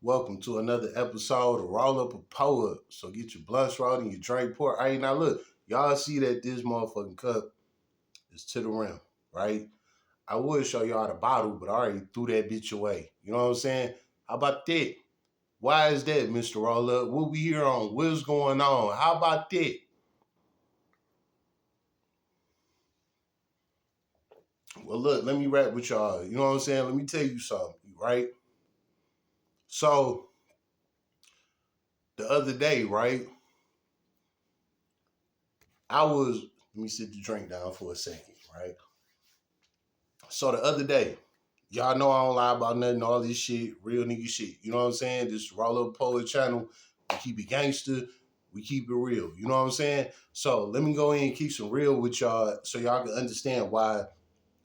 Welcome to another episode of Roll Up a Pour Up. So get your blunts rolled and your drink poured. All right, now look, y'all see that this motherfucking cup is to the rim, right? I would show y'all the bottle, but I already threw that bitch away. You know what I'm saying? How about that? Why is that, Mr. Roll Up? What we here on? What's going on? How about that? Well, look, let me rap with y'all. You know what I'm saying? Let me tell you something, right? So the other day, right? Let me sit the drink down for a second, right? So the other day, y'all know I don't lie about nothing, all this shit, real nigga shit. You know what I'm saying? This Roll Up Poet channel, we keep it gangster, we keep it real. You know what I'm saying? So let me go in and keep some real with y'all so y'all can understand why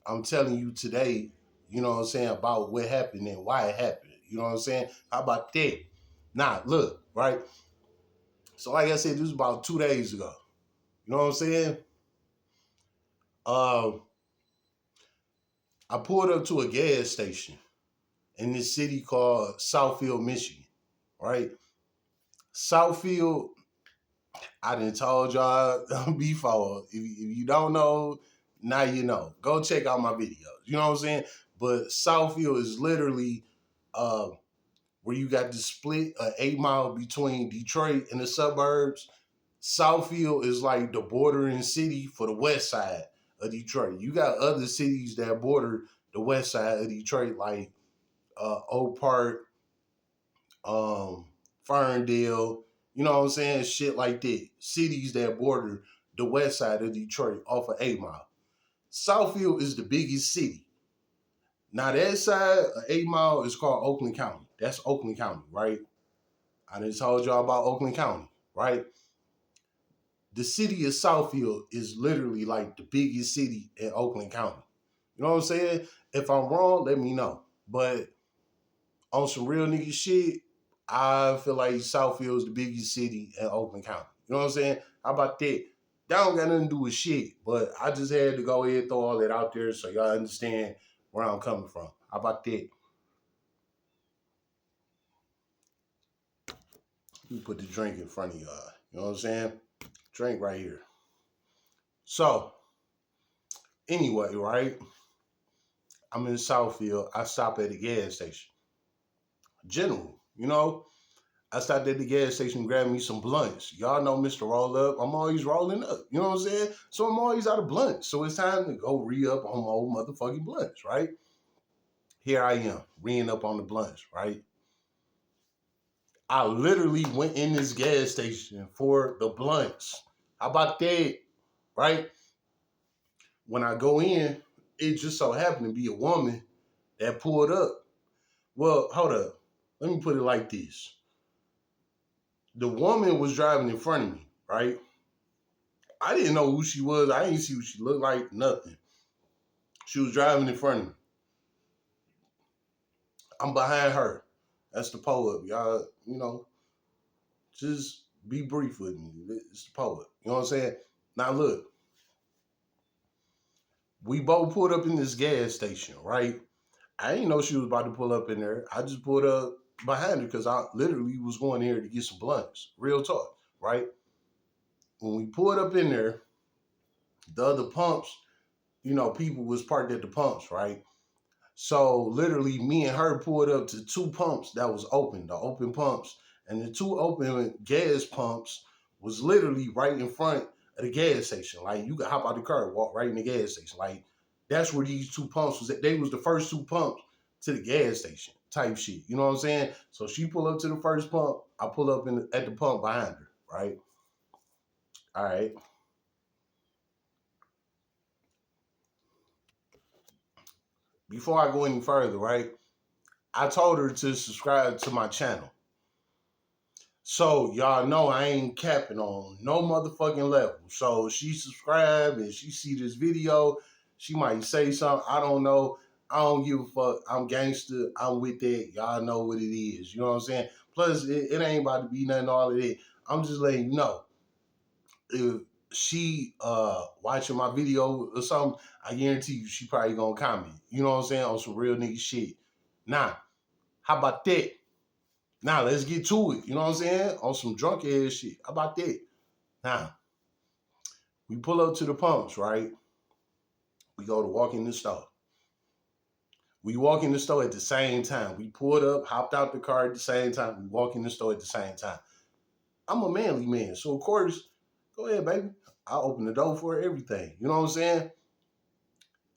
I'm telling you today, you know what I'm saying, about what happened and why it happened. You know what I'm saying? How about that? Nah, look, right? So like I said, this was about 2 days ago. You know what I'm saying? Um, I pulled up to a gas station in this city called Southfield, Michigan, right? Southfield, I done told y'all before. If you don't know, now you know. Go check out my videos. You know what I'm saying? But Southfield is literally uh, where you got to split an 8 mile between Detroit and the suburbs. Southfield is like the bordering city for the west side of Detroit. You got other cities that border the west side of Detroit, like Oak Park, um, Ferndale, you know what I'm saying? Shit like that. Cities that border the west side of Detroit off of 8 Mile. Southfield is the biggest city. Now that side of 8 Mile is called Oakland County. That's Oakland County, right? I just told y'all about Oakland County, right? The city of Southfield is literally like the biggest city in Oakland County. You know what I'm saying? If I'm wrong, let me know. But on some real nigga shit, I feel like Southfield is the biggest city in Oakland County. You know what I'm saying? How about that? That don't got nothing to do with shit, but I just had to go ahead and throw all that out there so y'all understand where I'm coming from. How about that? We put the drink in front of y'all. You know what I'm saying? Drink right here. So, anyway, right? I'm in Southfield. I stop at the gas station. General, you know, I stopped at the gas station, grabbed me some blunts. Y'all know Mr. Roll Up. I'm always rolling up. You know what I'm saying? So I'm always out of blunts. So it's time to go re-up on my old motherfucking blunts, right? Here I am, re up on the blunts, right? I literally went in this gas station for the blunts. How about that? Right? When I go in, it just so happened to be a woman that pulled up. Well, hold up. Let me put it like this. The woman was driving in front of me, right? I didn't know who she was. I didn't see what she looked like, nothing. She was driving in front of me. I'm behind her. That's the pull up. Y'all, just be brief with me. It's the pull up. You know what I'm saying? Now look, we both pulled up in this gas station, right? I didn't know she was about to pull up in there. I just pulled up behind her because I literally was going there to get some blunts. Real talk, right? When we pulled up in there, the other pumps, people was parked at the pumps, right? So literally, me and her pulled up to two pumps that was open, the open pumps, and the two open gas pumps was literally right in front of the gas station. Like you could hop out the car, and walk right in the gas station. Like that's where these two pumps was. They was the first two pumps to the gas station type shit. You know what I'm saying? So she pull up to the first pump. I pull up at the pump behind her. Right. All right. Before I go any further, right? I told her to subscribe to my channel. So y'all know I ain't capping on no motherfucking level. So she subscribed and she see this video, she might say something. I don't know. I don't give a fuck. I'm gangster. I'm with that. Y'all know what it is. You know what I'm saying? Plus, it ain't about to be nothing all of that. I'm just letting you know. If she watching my video or something, I guarantee you she probably gonna comment. You know what I'm saying? On some real nigga shit. Now, how about that? Now let's get to it. You know what I'm saying? On some drunk ass shit. How about that? Now, we pull up to the pumps, right? We go to walk in the store. We walk in the store at the same time. We pulled up, hopped out the car at the same time. We walk in the store at the same time. I'm a manly man, so of course, go ahead, baby. I open the door for her, everything. You know what I'm saying?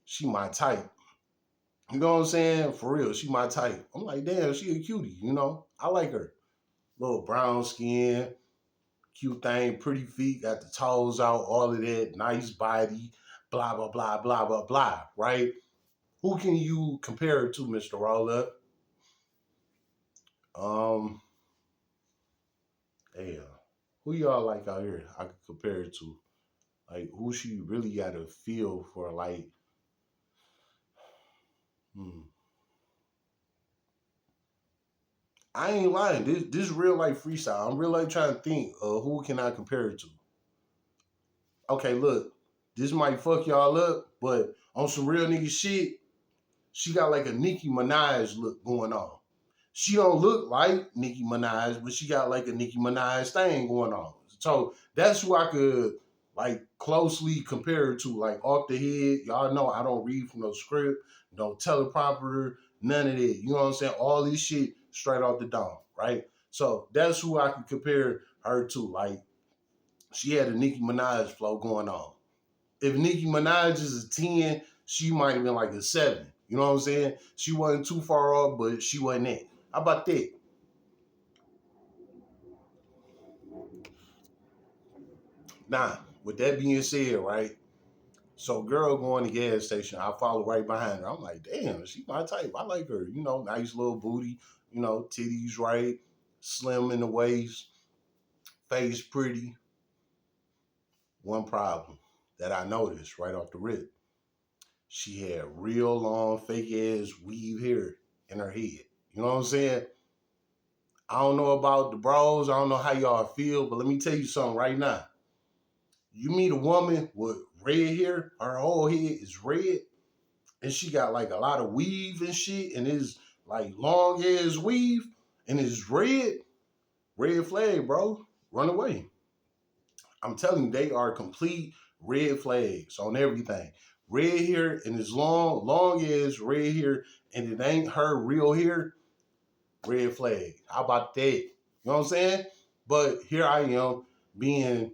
She my type. You know what I'm saying? For real, she my type. I'm like, damn, she a cutie. You know, I like her. Little brown skin, cute thing, pretty feet, got the toes out, all of that, nice body, blah blah blah blah blah blah. Right? Who can you compare her to, Mr. Roller? Um, damn. Who y'all like out here? I could compare it to. Like, who she really got to feel for? Like, hmm. I ain't lying. This real life freestyle. I'm really trying to think of who can I compare it to. Okay, look, this might fuck y'all up, but on some real nigga shit, she got like a Nicki Minaj look going on. She don't look like Nicki Minaj, but she got like a Nicki Minaj thing going on. So that's who I could like closely compare her to, like off the head. Y'all know I don't read from no script, no teleprompter, none of that. You know what I'm saying? All this shit straight off the dome, right? So that's who I could compare her to. Like she had a Nicki Minaj flow going on. If Nicki Minaj is a 10, she might have been like a 7. You know what I'm saying? She wasn't too far off, but she wasn't that. How about that? Now, with that being said, right? So girl going to gas station, I follow right behind her. I'm like, damn, she my type. I like her. You know, nice little booty, you know, titties right, slim in the waist, face pretty. One problem that I noticed right off the rip. She had real long fake ass weave hair in her head. You know what I'm saying? I don't know about the bros. I don't know how y'all feel, but let me tell you something right now. You meet a woman with red hair, her whole head is red, and she got like a lot of weave and shit, and it's like long ass weave, and it's red, red flag, bro. Run away. I'm telling you, they are complete red flags on everything. Red hair and it's long, long ass red hair, and it ain't her real hair, red flag. How about that? You know what I'm saying? But here I am being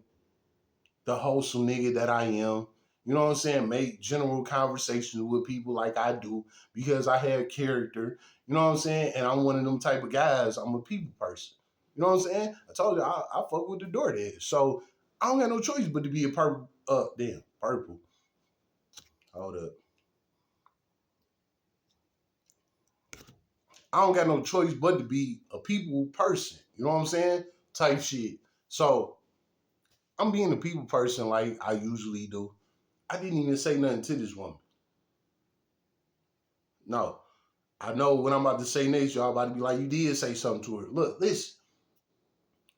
the wholesome nigga that I am. You know what I'm saying? Make general conversations with people like I do because I have character. You know what I'm saying? And I'm one of them type of guys. I'm a people person. You know what I'm saying? I told you I fuck with the DoorDash. So I don't got no choice but to be a purple. Damn, purple. Hold up. I don't got no choice but to be a people person. You know what I'm saying? Type shit. So I'm being a people person like I usually do. I didn't even say nothing to this woman. No. I know what I'm about to say next, y'all about to be like, you did say something to her. Look, listen.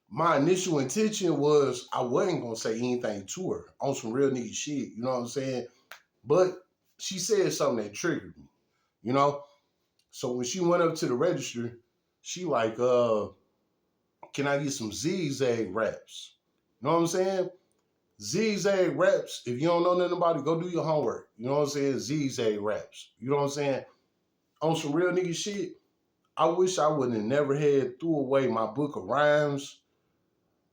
My initial intention was I wasn't gonna say anything to her on some real nigga shit. You know what I'm saying? But she said something that triggered me. You know? So when she went up to the register, she like, can I get some zigzag wraps? You know what I'm saying? Zigzag wraps. If you don't know nothing about it, go do your homework. You know what I'm saying? Zigzag wraps. You know what I'm saying? On some real nigga shit. I wish I would have never had threw away my book of rhymes.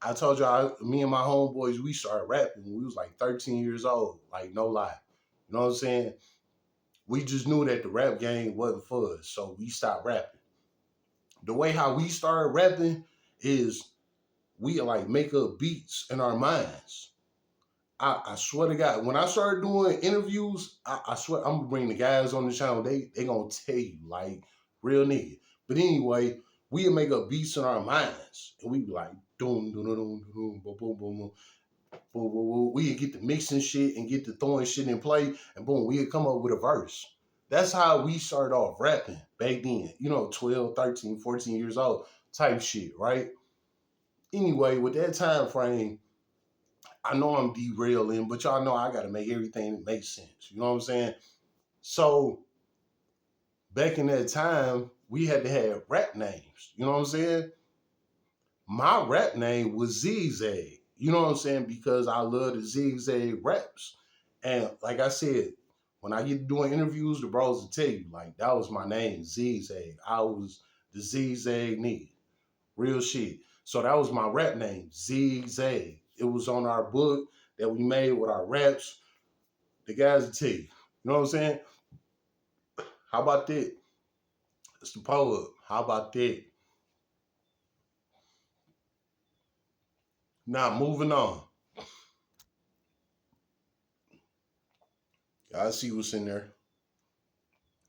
I told y'all, me and my homeboys, we started rapping when we was like 13 years old. Like, no lie. You know what I'm saying? We just knew that the rap game wasn't for us, so we stopped rapping. The way how we started rapping is we like make up beats in our minds. I swear to God, when I started doing interviews, I swear I'm gonna bring the guys on the channel. They gonna tell you like real nigga. But anyway, we make up beats in our minds, and we be like doom doom doom doom boom boom boom boom boom boom. We get the mixing shit and get the throwing shit in play, and boom, we come up with a verse. That's how we started off rapping back then. You know, 12, 13, 14 years old type shit, right? Anyway, with that time frame, I know I'm derailing, but y'all know I got to make everything make sense. You know what I'm saying? So back in that time, we had to have rap names. You know what I'm saying? My rap name was Zigzag. You know what I'm saying? Because I love the Zigzag raps. And like I said, when I get doing interviews, the bros will tell you, like, that was my name, Zigzag. I was the Zigzag nigga. Real shit. So that was my rap name, Zigzag. It was on our book that we made with our raps. The guys will tell you. You know what I'm saying? How about that? It's the poet. How about that? Now, moving on. Y'all see what's in there.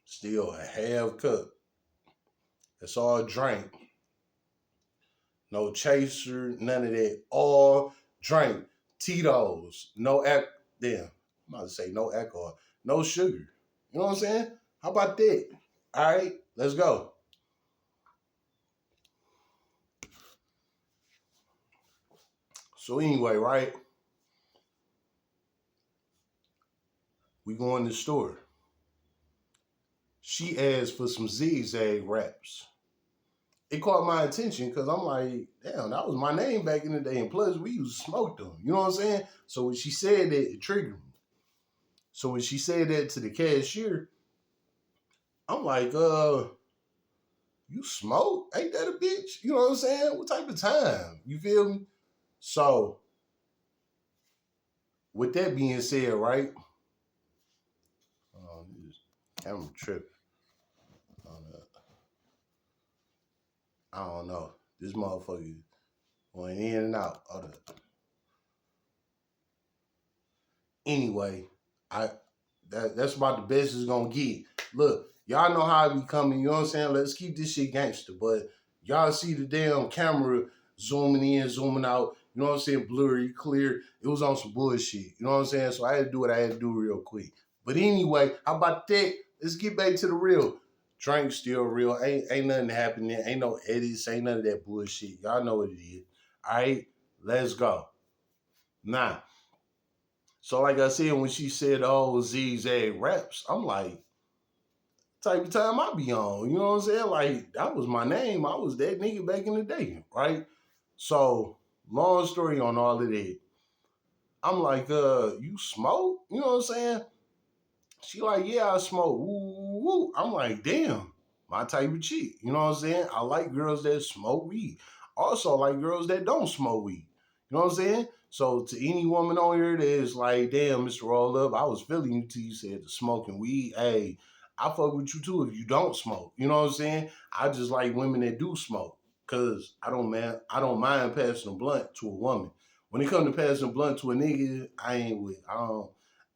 Still a half cup. That's all drink. No chaser, none of that. All drink. Tito's. No damn. I'm about to say no alcohol. No sugar. You know what I'm saying? How about that? All right, let's go. So anyway, right? We go in the store. She asked for some zigzag wraps. It caught my attention because I'm like, damn, that was my name back in the day. And plus, we used to smoke them. You know what I'm saying? So when she said that, it triggered me. So when she said that to the cashier, I'm like, you smoke? Ain't that a bitch? You know what I'm saying? What type of time? You feel me? So with that being said, right? This camera trip. I don't know. This motherfucker going in and out. Anyway, I that's about the best it's gonna get. Look, y'all know how I be coming, you know what I'm saying? Let's keep this shit gangster. But y'all see the damn camera zooming in, zooming out, you know what I'm saying? Blurry, clear. It was on some bullshit. You know what I'm saying? So I had to do what I had to do real quick. But anyway, how about that? Let's get back to the real. Drink still real. Ain't nothing happening. Ain't no edits. Ain't none of that bullshit. Y'all know what it is. All right, let's go. Now, so like I said, when she said, "Oh, zigzag raps," I'm like, type of time I be on. You know what I'm saying? Like that was my name. I was that nigga back in the day, right? So long story on all of that. I'm like, you smoke? You know what I'm saying? She like, yeah, I smoke. Woo, woo. I'm like, damn, my type of chick. You know what I'm saying? I like girls that smoke weed. Also, I like girls that don't smoke weed. You know what I'm saying? So to any woman on here that is like, damn, Mr. Roll Up, I was feeling you till you said the smoking weed. Hey, I fuck with you too if you don't smoke. You know what I'm saying? I just like women that do smoke. Cause I don't mind passing a blunt to a woman. When it comes to passing a blunt to a nigga, I ain't with.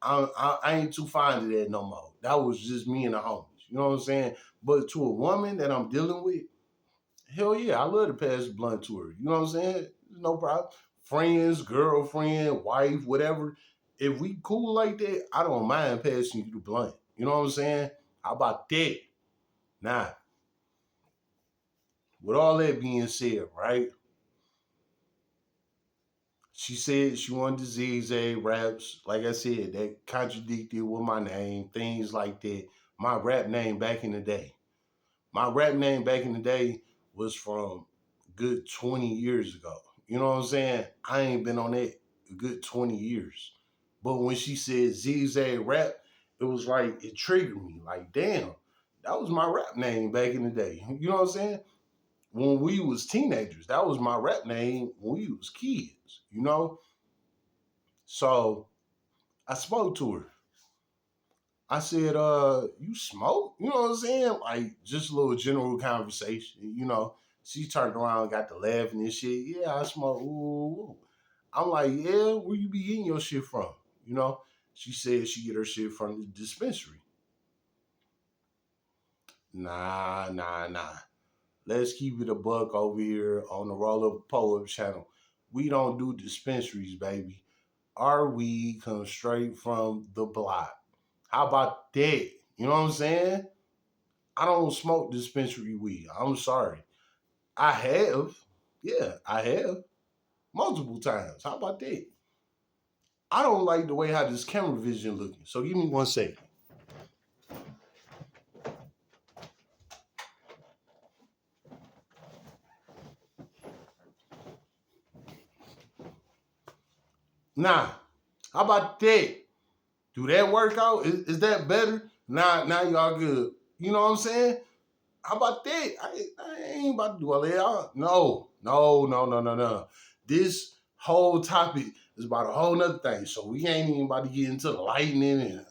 I ain't too fond of that no more. That was just me and the homies. You know what I'm saying? But to a woman that I'm dealing with, hell yeah, I love to pass the blunt to her. You know what I'm saying? No problem. Friends, girlfriend, wife, whatever. If we cool like that, I don't mind passing you the blunt. You know what I'm saying? How about that? Now, with all that being said, right? She said she wanted the zigzag raps. Like I said, that contradicted with my name, things like that. My rap name back in the day. My rap name back in the day was from good 20 years ago. You know what I'm saying? I ain't been on that a good 20 years. But when she said zigzag rap, it was like, it triggered me. Like, damn, that was my rap name back in the day. You know what I'm saying? When we was teenagers, that was my rap name when we was kids, you know? So I spoke to her. I said, you smoke? You know what I'm saying? Like just a little general conversation, you know. She turned around and got to laughing and shit. Yeah, I smoke. Ooh. I'm like, yeah, where you be getting your shit from? You know? She said she get her shit from the dispensary. Nah. Let's keep it a buck over here on the Roll Up Pull Up channel. We don't do dispensaries, baby. Our weed comes straight from the block. How about that? You know what I'm saying? I don't smoke dispensary weed. I'm sorry. I have. Yeah, I have. Multiple times. How about that? I don't like the way how this camera vision looking. So give me 1 second. Nah. How about that? Do that work out? Is that better? Now y'all good. You know what I'm saying? How about that? I ain't about to do all that. No. This whole topic is about a whole nother thing. So we ain't even about to get into the lightning and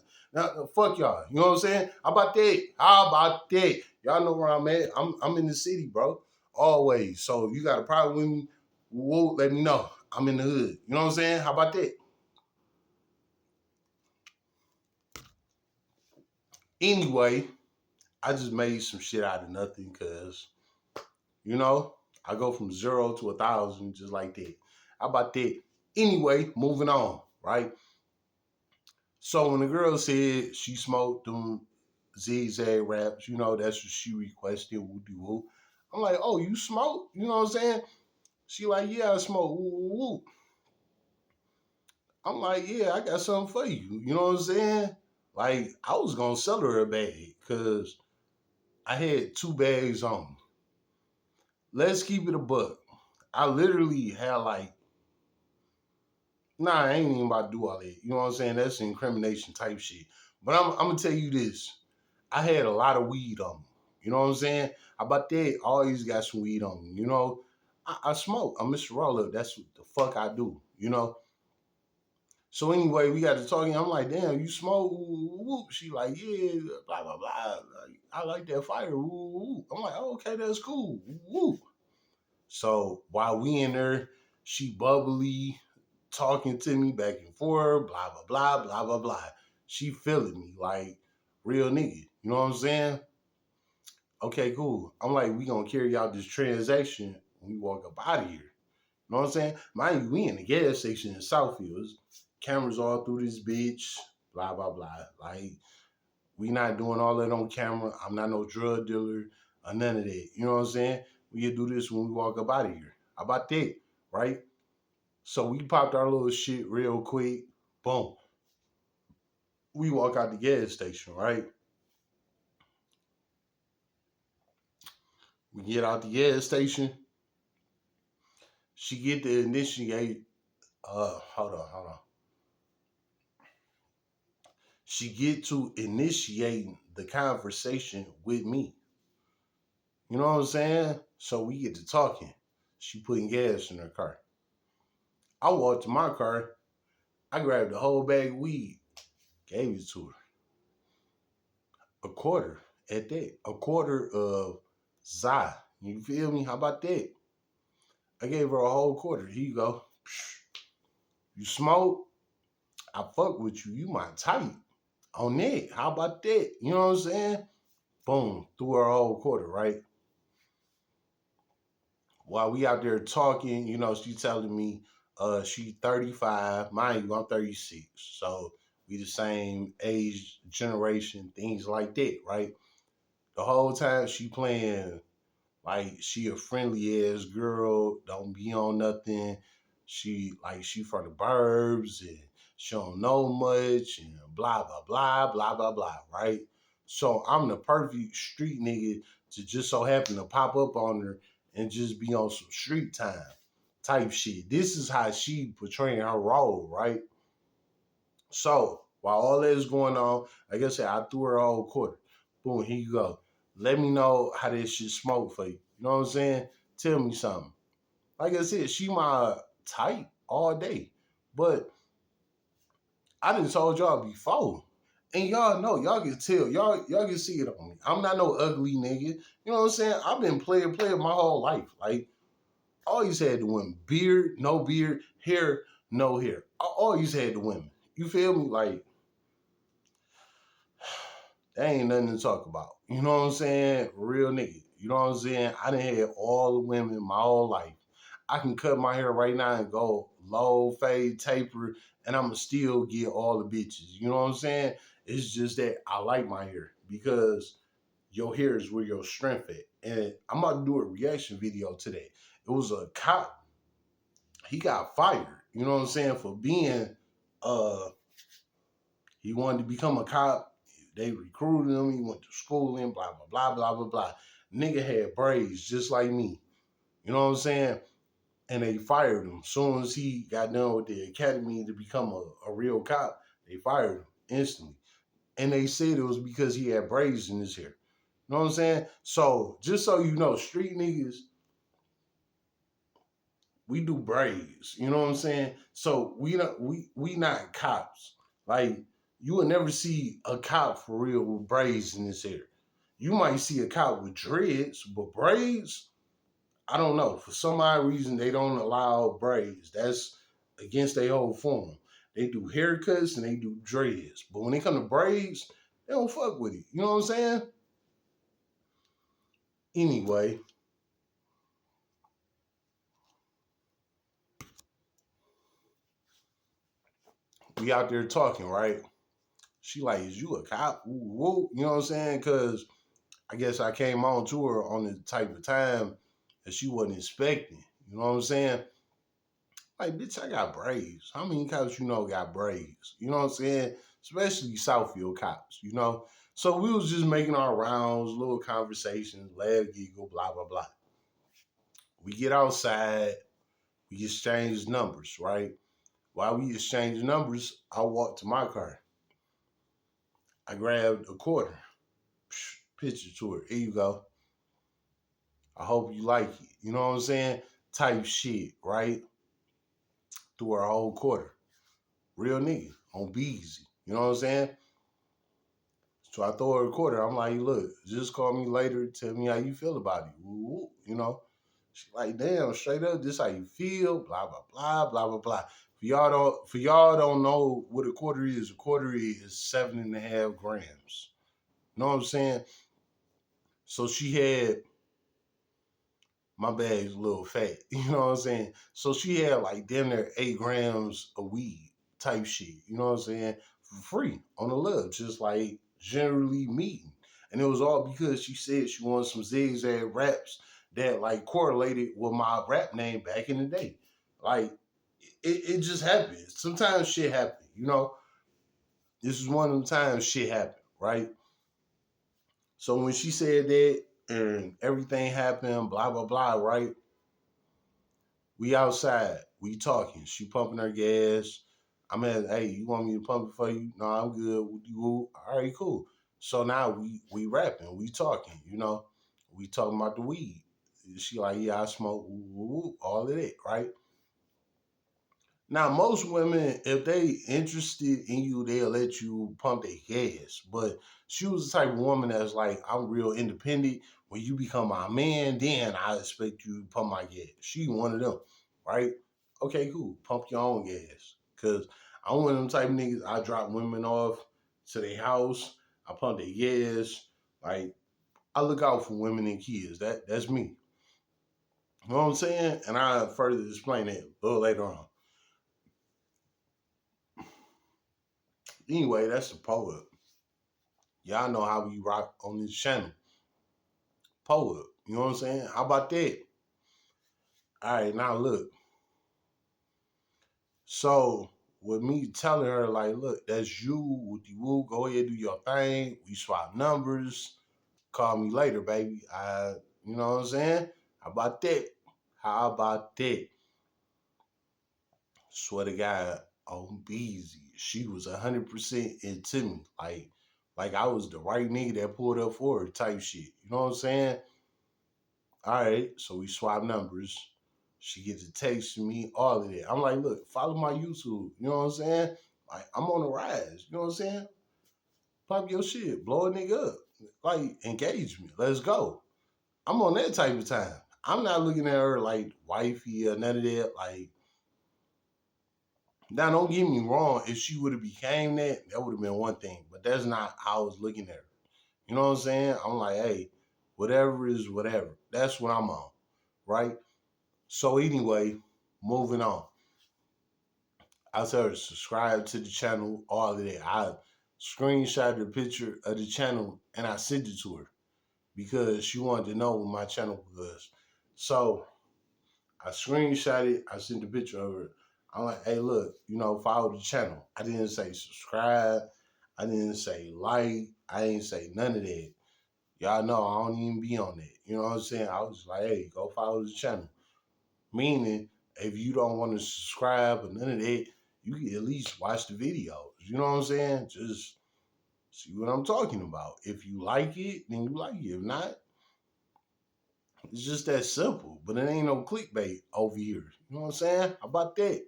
fuck y'all. You know what I'm saying? How about that? How about that? Y'all know where I'm at. I'm in the city, bro. Always. So you got a problem with me? Whoa, let me know. I'm in the hood. You know what I'm saying? How about that? Anyway, I just made some shit out of nothing because, you know, I go from 0 to 1,000 just like that. How about that? Anyway, moving on, right? So when the girl said she smoked them zigzag wraps, you know, that's what she requested, woo de woo. I'm like, oh, you smoke? You know what I'm saying? She like, yeah, I smoke, woo woo woo. I'm like, yeah, I got something for you. You know what I'm saying? Like, I was gonna sell her a bag because I had 2 bags on me. Let's keep it a buck. I literally had like, nah, I ain't even about to do all that. You know what I'm saying? That's incrimination type shit. But I'm gonna tell you this. I had a lot of weed on me. You know what I'm saying? How about that? I always got some weed on me. You know, I smoke. I'm Mr. Roller. That's what the fuck I do. You know. So anyway, we got to talking. I'm like, damn, you smoke? Whoop. She like, yeah, blah blah blah. Like, I like that fire. Woo. I'm like, oh, okay, that's cool. Woo. So while we in there, she bubbly, talking to me back and forth, blah blah blah blah blah blah. She feeling me like real nigga. You know what I'm saying? Okay, cool. I'm like, we gonna carry out this transaction when we walk up out of here. You know what I'm saying? Mind you, we in the gas station in Southfield. Cameras all through this bitch. Blah blah blah. Like we not doing all that on camera. I'm not no drug dealer or none of that. You know what I'm saying? We can do this when we walk up out of here. How about that? Right? So we popped our little shit real quick. Boom. We walk out the gas station, right? We get out the gas station. She get to initiate. Hold on. She get to initiate the conversation with me. You know what I'm saying? So we get to talking. She putting gas in her car. I walked to my car. I grabbed the whole bag of weed, gave it to her. A quarter at that. A quarter of Zai. You feel me? How about that? I gave her a whole quarter. Here you go. You smoke? I fuck with you. You my type. On that. How about that? You know what I'm saying? Boom. Threw her a whole quarter, right? While we out there talking, you know, she telling me she 35. Mind you, I'm 36. So we the same age, generation, things like that, right? The whole time she playing like she a friendly ass girl, don't be on nothing. She from the burbs and she don't know much and blah blah blah blah blah blah, right? So I'm the perfect street nigga to just so happen to pop up on her and just be on some street time type shit. This is how she portraying her role, right? So while all that is going on, like I said, I threw her a whole quarter. Boom, here you go. Let me know how this shit smoke for you. You know what I'm saying? Tell me something. Like I said, she my type all day. But I done told y'all before. And y'all know, y'all can tell, y'all can see it on me. I'm not no ugly nigga. You know what I'm saying? I've been player my whole life. Like, I always had the women. Beard, hair, no hair. I always had the women. You feel me? Like, that ain't nothing to talk about. You know what I'm saying? Real nigga. You know what I'm saying? I done had all the women my whole life. I can cut my hair right now and go low, fade, taper, and I'ma still get all the bitches. You know what I'm saying? It's just that I like my hair because your hair is where your strength at. And I'm about to do a reaction video today. It was a cop. He got fired. You know what I'm saying? For being he wanted to become a cop. They recruited him. He went to schooling, blah, blah, blah, blah, blah, blah. Nigga had braids just like me. You know what I'm saying? and they fired him. Soon as he got done with the academy to become a real cop, they fired him instantly. And they said it was because he had braids in his hair. You know what I'm saying? So just so you know, street niggas, we do braids. You know what I'm saying? So we not cops. Like you would never see a cop for real with braids in his hair. You might see a cop with dreads, but braids, I don't know. For some odd reason, they don't allow braids. That's against their whole form. They do haircuts and they do dreads. But when they come to braids, they don't fuck with it. You know what I'm saying? Anyway, we out there talking, right? She like, is you a cop? Woo, woo. You know what I'm saying? Because I guess I came on to her on the type of time that she wasn't expecting. You know what I'm saying? Like, bitch, I got braids. How many cops you know got braids? You know what I'm saying? Especially Southfield cops, you know? So we was just making our rounds, little conversations, laugh, giggle, blah, blah, blah. We get outside, we exchange numbers, right? While we exchange numbers, I walk to my car. I grabbed a quarter, pitch it to her. Here you go. I hope you like it. You know what I'm saying? Type shit, right? Through her whole quarter. Real nigga on Beezy. You know what I'm saying? So I throw her a quarter. I'm like, look, just call me later. Tell me how you feel about it. Woo, woo. You know? She like, damn, straight up, this how you feel, blah, blah, blah, blah, blah, blah. For y'all don't know what a quarter is 7.5 grams. You know what I'm saying? So she had my bag's a little fat. You know what I'm saying? So she had like damn near 8 grams of weed type shit. You know what I'm saying? For free on the love, just like generally meeting. And it was all because she said she wanted some zigzag raps that like correlated with my rap name back in the day. Like it just happened. Sometimes shit happen, you know. This is one of the times shit happened, right? So when she said that and everything happened, blah blah blah, right? We outside. We talking. She pumping her gas. I'm at, hey, you want me to pump it for you? No, I'm good. All right, cool. So now we rapping. We talking, you know. We talking about the weed. She like, yeah, I smoke all of it, right? Now, most women, if they interested in you, they'll let you pump their gas. But she was the type of woman that's like, I'm real independent. When you become my man, then I expect you to pump my gas. She one of them, right? Okay, cool. Pump your own gas. Cause I'm one of them type of niggas. I drop women off to their house. I pump their gas. Like I look out for women and kids. That's me. You know what I'm saying? And I further explain that a little later on. Anyway, that's the poet. Y'all know how we rock on this channel. Poet. You know what I'm saying? How about that? All right, now look. So with me telling her, like, look, that's you, woody woo, go ahead, do your thing. We swap numbers. Call me later, baby. You know what I'm saying? How about that? How about that? Swear to God, on Beezy, she was 100% into me. Like I was the right nigga that pulled up for her type shit. You know what I'm saying? All right, so we swap numbers. She gets a text from me, all of that. I'm like, look, follow my YouTube. You know what I'm saying? Like, I'm on the rise. You know what I'm saying? Pop your shit, blow a nigga up. Like, engage me. Let's go. I'm on that type of time. I'm not looking at her like wifey or none of that. Like, now don't get me wrong. If she would have became that, that would have been one thing. But that's not how I was looking at her. You know what I'm saying? I'm like, hey, whatever is whatever. That's what I'm on. Right? So anyway, moving on. I told her to subscribe to the channel, all of that. I screenshotted a picture of the channel and I sent it to her because she wanted to know what my channel was. So I screenshot it, I sent a picture of her. I'm like, hey, look, follow the channel. I didn't say subscribe. I didn't say like. I didn't say none of that. Y'all know I don't even be on that. You know what I'm saying? I was like, hey, go follow the channel. Meaning if you don't want to subscribe or none of that, you can at least watch the videos. You know what I'm saying? Just see what I'm talking about. If you like it, then you like it. If not, it's just that simple. But it ain't no clickbait over here. You know what I'm saying? How about that?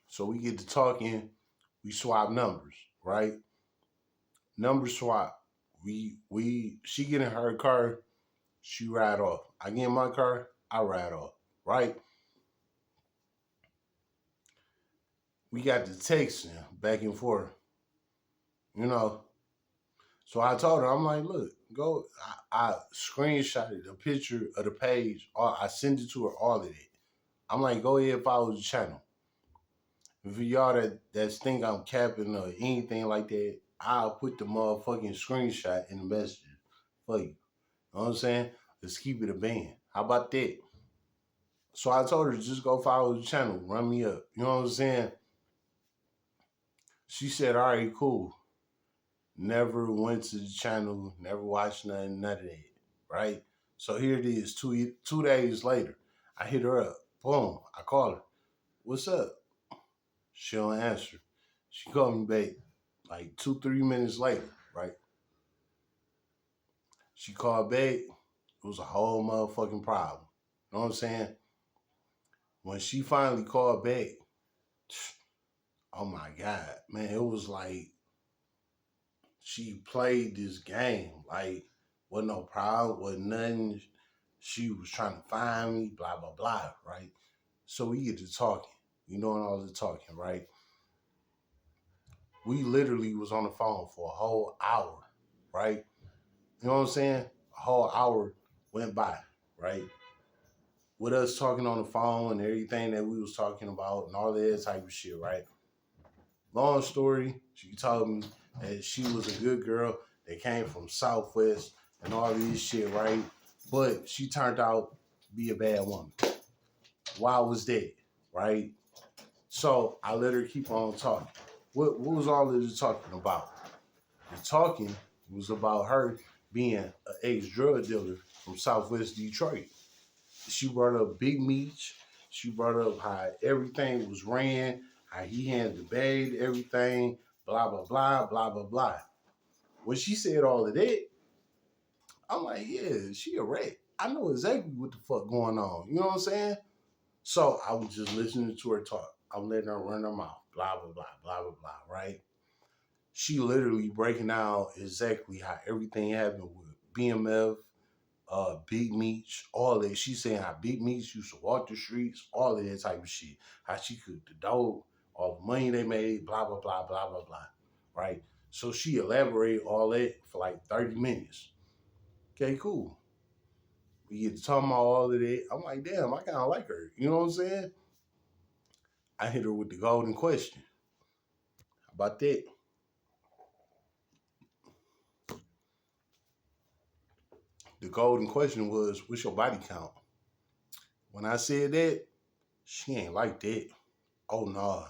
So we get to talking, we swap numbers, right? Number swap. We she get in her car, she ride off. I get in my car, I ride off. Right? We got the texting back and forth, you know. So I told her, I'm like, look, go. I screenshotted a picture of the page. I sent it to her, all of it. I'm like, go ahead, follow the channel. And for y'all that think I'm capping or anything like that, I'll put the motherfucking screenshot in the message for you. You know what I'm saying? Let's keep it a band. How about that? So I told her, just go follow the channel, run me up. You know what I'm saying? She said, all right, cool. Never went to the channel, never watched nothing, none of that, right? So here it is, 2 days later. I hit her up. Boom. I call her. What's up? She don't answer. She called me back like 2, 3 minutes later, right? She called back. It was a whole motherfucking problem. You know what I'm saying? When she finally called back, oh my God, man, it was like she played this game. Like, wasn't no problem, wasn't nothing. She was trying to find me, blah, blah, blah, right? So we get to talking. We doing all the talking, right? We literally was on the phone for a whole hour, right? You know what I'm saying? A whole hour went by, right? With us talking on the phone and everything that we was talking about and all that type of shit, right? Long story, she told me that she was a good girl that came from Southwest and all this shit, right? But she turned out to be a bad woman. Why was that, right? So I let her keep on talking. What was all of this talking about? The talking was about her being an ex-drug dealer from Southwest Detroit. She brought up Big Meech. She brought up how everything was ran, how he had the bag, everything, blah, blah, blah, blah, blah, blah. When she said all of that, I'm like, yeah, she a rat. I know exactly what the fuck going on. You know what I'm saying? So I was just listening to her talk. I'm letting her run her mouth, blah, blah, blah, blah, blah, blah, right? She literally breaking down exactly how everything happened with BMF, Big Meech, all that. She saying how Big Meech used to walk the streets, all of that type of shit. How she cooked the dough, all the money they made, blah, blah, blah, blah, blah, blah. Right? So she elaborated all that for like 30 minutes. Okay, cool. We get to talking about all of that. I'm like, damn, I kind of like her. You know what I'm saying? I hit her with the golden question. How about that? The golden question was, what's your body count? When I said that, she ain't like that. Oh, nah.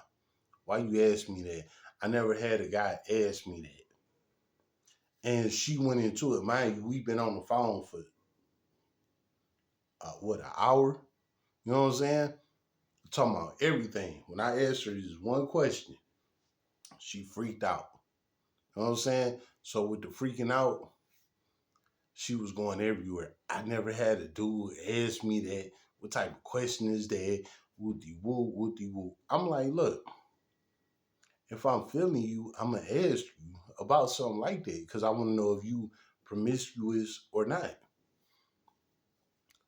Why you ask me that? I never had a guy ask me that. And she went into it. Mind you, we've been on the phone for, an hour? You know what I'm saying? Talking about everything. When I asked her this one question, she freaked out. You know what I'm saying? So with the freaking out, she was going everywhere. I never had a dude ask me that. What type of question is that? Woody woo, woody woo. I'm like, look, if I'm feeling you, I'm gonna ask you about something like that because I want to know if you promiscuous or not.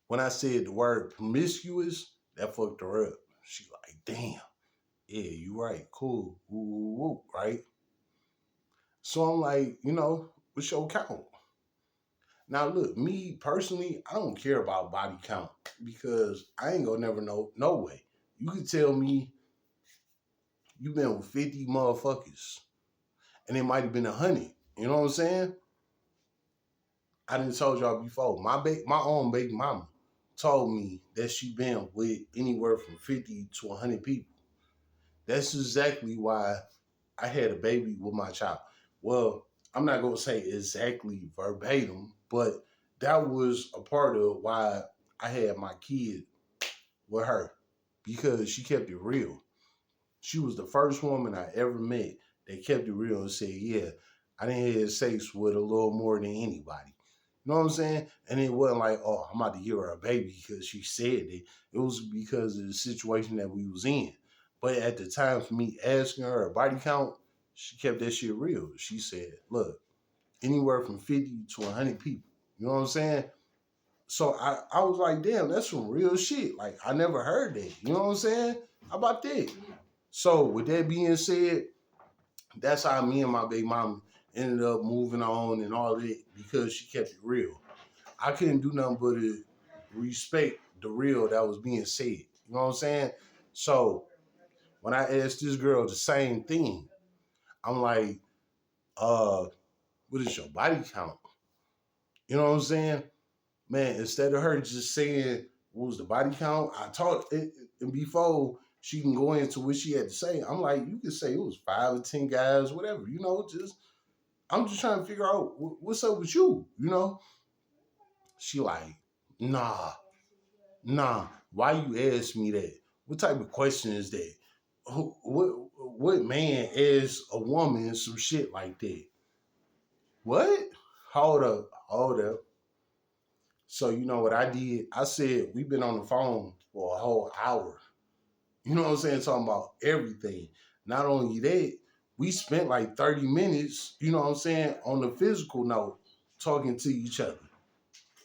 When I said the word promiscuous, that fucked her up. She like, damn, yeah, you right, cool, woo, woo, woo, right? So I'm like, what's your count? Now look, me personally, I don't care about body count because I ain't gonna never know no way. You could tell me you been with 50 motherfuckers and it might have been 100. You know what I'm saying? I didn't told y'all before. My own baby mama told me that she been with anywhere from 50 to 100 people. That's exactly why I had a baby with my child. Well, I'm not gonna say exactly verbatim, but that was a part of why I had my kid with her because she kept it real. She was the first woman I ever met that kept it real and said, "Yeah, I didn't have sex with a little more than anybody." You know what I'm saying? And it wasn't like, "Oh, I'm about to give her a baby because she said it." It was because of the situation that we was in. But at the time, for me asking her a body count, she kept that shit real. She said, "Look, anywhere from 50 to 100 people." You know what I'm saying? So I was like, damn, that's some real shit. Like, I never heard that. You know what I'm saying? How about that? So, with that being said, that's how me and my baby mama ended up moving on and all that because she kept it real. I couldn't do nothing but respect the real that was being said. You know what I'm saying? So, when I asked this girl the same thing, I'm like, what is your body count? You know what I'm saying? Man, instead of her just saying what was the body count, I talked it, and before she can go into what she had to say, I'm like, you can say it was 5 or 10 guys, whatever, just I'm just trying to figure out what's up with you, She like, nah, nah. Why you ask me that? What type of question is that? What man asks a woman some shit like that? What? Hold up. So you know what I did? I said we've been on the phone for a whole hour. You know what I'm saying? Talking about everything. Not only that, we spent like 30 minutes, you know what I'm saying, on the physical note, talking to each other.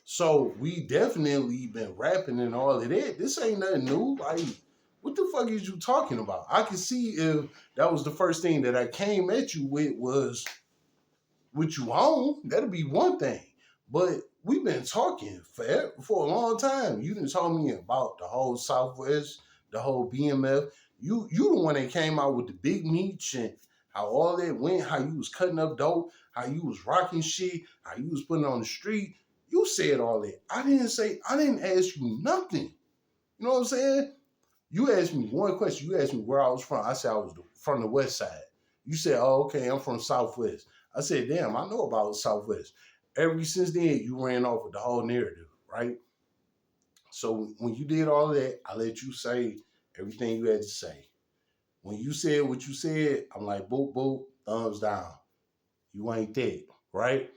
So we definitely been rapping and all of that. This ain't nothing new. Like, what the fuck is you talking about? I can see if that was the first thing that I came at you with was what you own, that'll be one thing. But we've been talking for a long time. You didn't tell me about the whole Southwest, the whole BMF. You the one that came out with the big meats and how all that went, how you was cutting up dope, how you was rocking shit, how you was putting on the street. You said all that. I didn't ask you nothing. You know what I'm saying? You asked me one question. You asked me where I was from. I said I was from the West Side. You said, "Oh, okay, I'm from Southwest." I said, "Damn, I know about Southwest." Ever since then, you ran off with the whole narrative, right? So when you did all that, I let you say everything you had to say. When you said what you said, I'm like, boop, boop, thumbs down. You ain't that, right?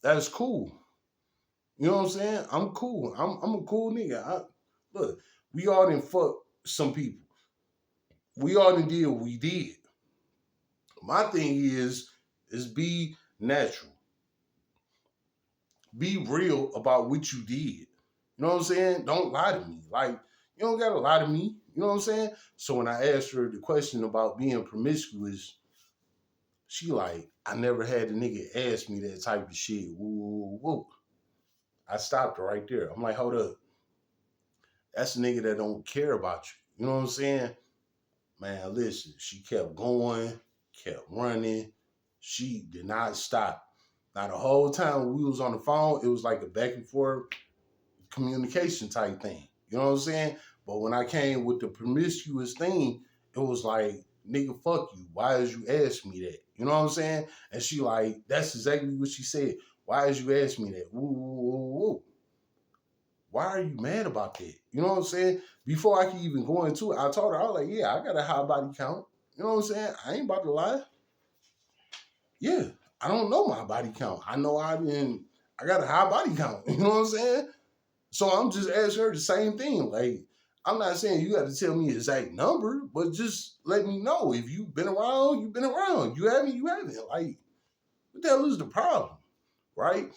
That's cool. You know what I'm saying? I'm cool. I'm a cool nigga. Look, we all done fuck some people. We all done did what we did. My thing is be natural. Be real about what you did. You know what I'm saying? Don't lie to me. Like, you don't gotta lie to me. You know what I'm saying? So when I asked her the question about being promiscuous, she like, I never had a nigga ask me that type of shit. Woo, woo, woo. I stopped her right there. I'm like, hold up. That's a nigga that don't care about you. You know what I'm saying? Man, listen, she kept going, kept running. She did not stop. Now the whole time we was on the phone, it was like a back and forth communication type thing. You know what I'm saying? But when I came with the promiscuous thing, it was like, nigga, fuck you. Why is you ask me that? You know what I'm saying? And she like, that's exactly what she said. Why is you ask me that? Woo, woo, woo, woo. Why are you mad about that? You know what I'm saying? Before I could even go into it, I told her, I was like, yeah, I got a high body count. You know what I'm saying? I ain't about to lie. Yeah, I don't know my body count. I know I got a high body count. You know what I'm saying? So I'm just asking her the same thing. Like, I'm not saying you got to tell me the exact number, but just let me know. If you've been around, you've been around. You haven't, you haven't. Like, what the hell is the problem? Right?